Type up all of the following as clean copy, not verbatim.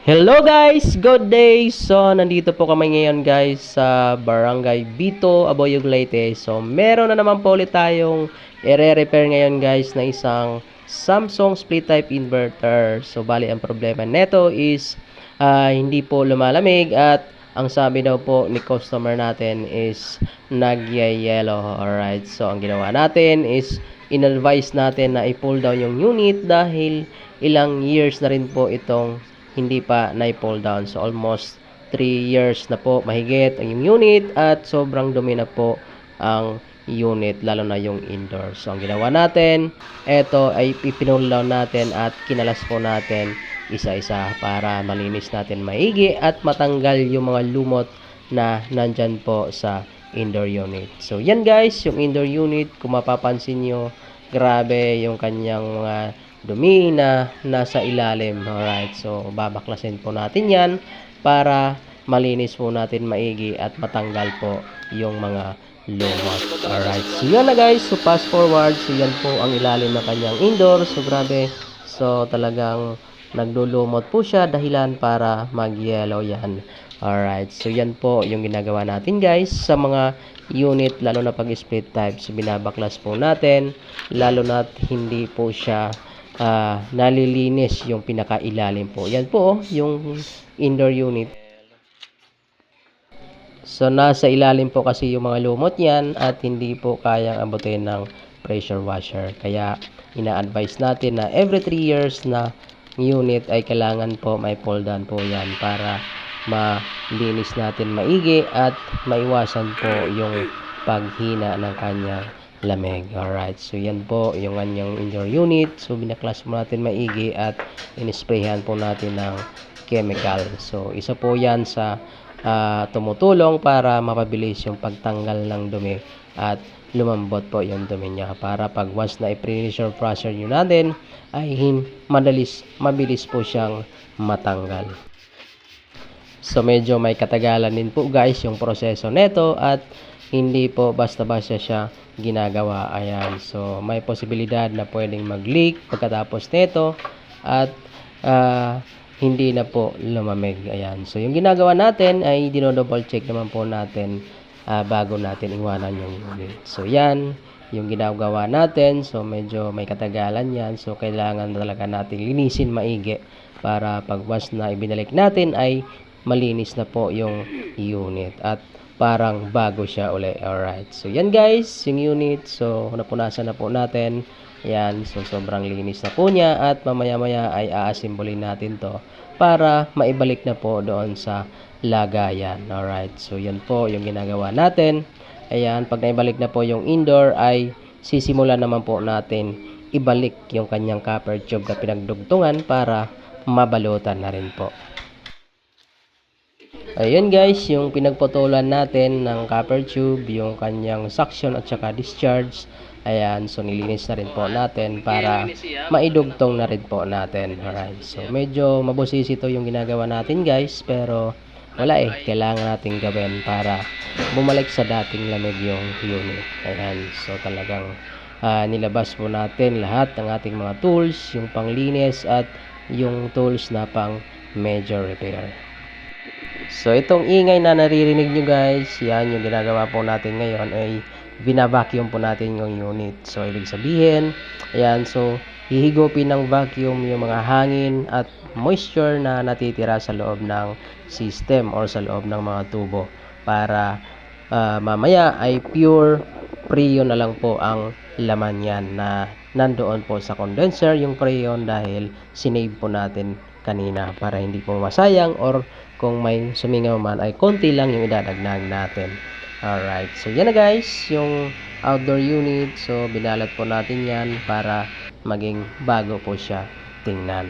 Hello guys! Good day! So, nandito po kami ngayon guys sa Barangay Bito, Aboyog, Leyte. So, meron na naman po ulit tayong i-repair ngayon guys na isang Samsung split type inverter. So, bali ang problema neto is hindi po lumalamig at ang sabi daw po ni customer natin is nagyayelo. Alright, so ang ginawa natin is in-advise natin na i-pull down yung unit dahil ilang years na rin po itong hindi pa na-pull down. So, almost 3 years na po mahigit ang unit at sobrang dumi na po ang unit, lalo na yung indoor. So, ang ginawa natin, ito ay pipinull down natin at kinalas po natin isa-isa para malinis natin maigi at matanggal yung mga lumot na nandyan po sa indoor unit. So, yan guys, yung indoor unit, kung mapapansin nyo, grabe yung kanyang mga dumi na nasa ilalim. Alright, so babaklasin po natin yan para malinis po natin maigi at matanggal po yung mga lumot. Alright, so yan na guys, so fast forward, so yan po ang ilalim ng kanyang indoor. So grabe, so talagang naglulumot po siya dahilan para mag-yellow yan. Alright, so yan po yung ginagawa natin guys sa mga unit, lalo na pag split type. So binabaklas po natin, lalo na hindi po siya nalilinis yung pinakailalim po. Yan po yung indoor unit. So nasa ilalim po kasi yung mga lumot yan at hindi po kayang abutin ng pressure washer. Kaya ina-advise natin na every 3 years na unit ay kailangan po may pull down po yan para malinis natin maigi at maiwasan po yung paghina ng kanyang lamig. Alright, so yan po yung kanyang indoor unit. So binaklas mo natin maigi at inisprayhan po natin ng chemical. So isa po yan sa tumutulong para mapabilis yung pagtanggal ng dumi at lumambot po yung dumi niya para pag once na i-pressure washer nyo natin ay mabilis po siyang matanggal. So medyo may katagalan din po guys yung proseso neto at hindi po basta-basta siya ginagawa. Ayan, so may posibilidad na pwedeng mag-leak pagkatapos nito at hindi na po lumamig. Ayan, so yung ginagawa natin ay dino-double check naman po natin bago natin iwanan yung unit. So yan yung ginagawa natin. So medyo may katagalan yan, so kailangan talaga natin linisin maigi para pag once na ibinalik natin ay malinis na po yung unit at parang bago siya uli. Alright, so yan guys yung unit. So napunasan na po natin yan, so sobrang linis na po niya at mamaya maya ay aasimbolin natin to para maibalik na po doon sa lagayan. Alright, so yan po yung ginagawa natin. Ayan, pag naibalik na po yung indoor ay sisimulan naman po natin ibalik yung kanyang copper tube na pinagdugtungan para mabalutan na rin po. Ayun guys, yung pinagputulan natin ng copper tube, yung kanyang suction at saka discharge. Ayan, so nilinis na rin po natin para maidugtong na rin po natin. Alright, so medyo mabusisi ito yung ginagawa natin guys, pero wala kailangan natin gawin para bumalik sa dating lamig yung unit. Ayan, so talagang nilabas po natin lahat ng ating mga tools, yung panglinis at yung tools na pang major repair. So itong ingay na naririnig nyo guys, yan yung ginagawa po natin ngayon ay binabacuum po natin yung unit. So ibig sabihin, ayan, so hihigupin ng vacuum yung mga hangin at moisture na natitira sa loob ng system or sa loob ng mga tubo para mamaya ay pure freon na lang po ang laman yan na nandoon po sa condenser yung freon dahil sinave po natin kanina para hindi po masayang or kung may sumingaw man ay konti lang yung idadagdag natin. Alright, so yan na guys yung outdoor unit. So binalat po natin yan para maging bago po siya tingnan.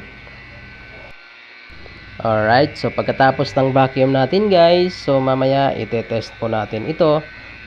Alright, so pagkatapos ng vacuum natin guys, so mamaya itetest po natin ito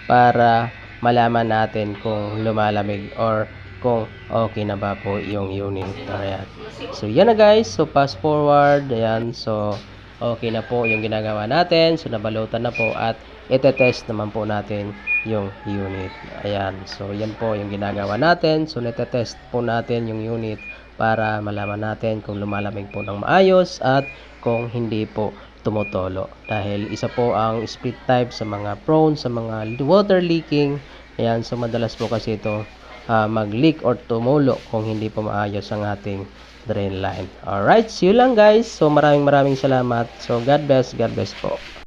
para malaman natin kung lumalamig or kung okay na ba po yung unit. Alright, so yan na guys, so fast forward. Ayan, so okay na po yung ginagawa natin. So nabalutan na po at itetest naman po natin yung unit. Ayan, so yan po yung ginagawa natin. So nitetest po natin yung unit para malaman natin kung lumalamig po ng maayos at kung hindi po tumutolo. Dahil isa po ang split type sa mga prone sa mga water leaking. Ayan, so madalas po kasi ito mag-leak or tumulo kung hindi po maayos ang ating drain line. Alright, see you lang guys. So maraming salamat. So God bless po.